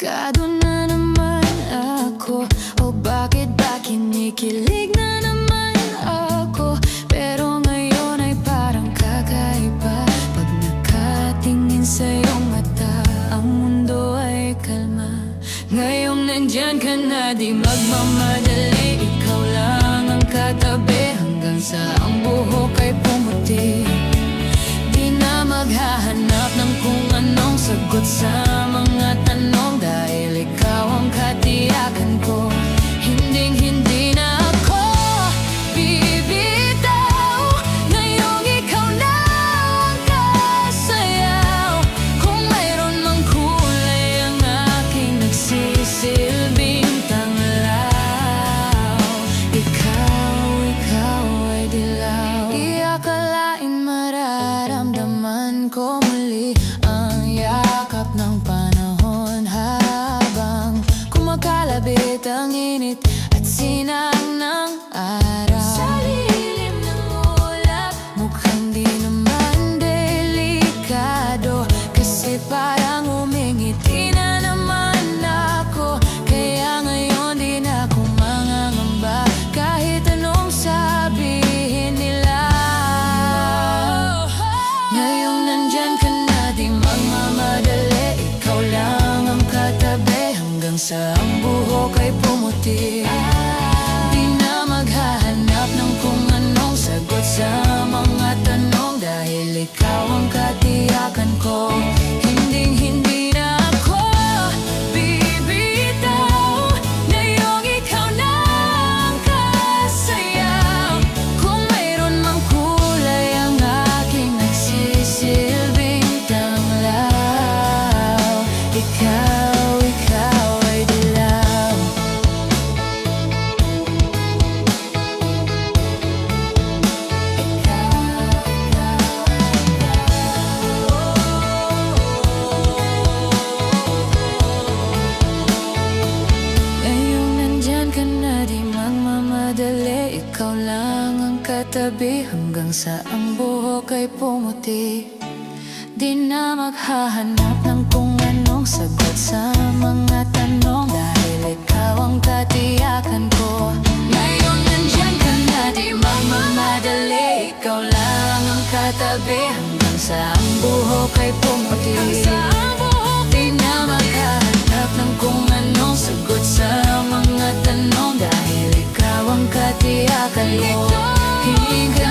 Delikado na naman ako. O bakit ba kinikilig na naman ako? Pero ngayon ay parang kakaiba. Pag nakatingin sa iyong mata, ang mundo ay kalma. Ngayong nandyan ka na, di magmamadali. Ikaw lang ang katabi hanggang sa ang buhok ay pumuti. Di na maghahanap ng kung anong sagot sa mga tanong, dahil ikaw ang katiyakan ko. Hinding-hindi na ako bibitaw. Ngayong ikaw na ang kasayaw. Kung mayroon mang kulay ang aking nagsisilbing tanglaw, ikaw ay dilaw. Iakalain mararamdaman ko muli ang yakap ng panahon, habang kumakalabit ang init at sinang ng araw. Sa lilim ng ulap, mukhang di naman delikado, kasi parang umingiti na naman ako. Kaya ngayon di na ako mangangamba, kahit anong sabihin nila. Ngayong nandyan ka na, di magmamadali. Ikaw lang ang katabi hanggang sa ang buhok ay pumuti. Di na maghahanap ng kung anong sagot sa mga tanong, dahil ikaw ang katiyakan ko. Hinding-hindi na ako bibitaw. Ngayong ikaw na ang kasayaw. Kung mayroon mang kulay ang aking nagsisilbing tanglaw, ikaw ay dilaw. Ngayong nandyan ka na, di magmamadali. Ikaw lang ang katabi hanggang sa ang buhok ay pumuti. Di na maghahanap ng kung anong sagot sa mga tanong, dahil ikaw ang katiyakan ko. Ngayon nandyan ka na, di magmamadali. Ikaw lang ang katabi hanggang sa ang buhok ay pumuti. Di na maghahanap ng kung anong sagot sa mga tanong, dahil ikaw ang katiyakan ko. Hindi ka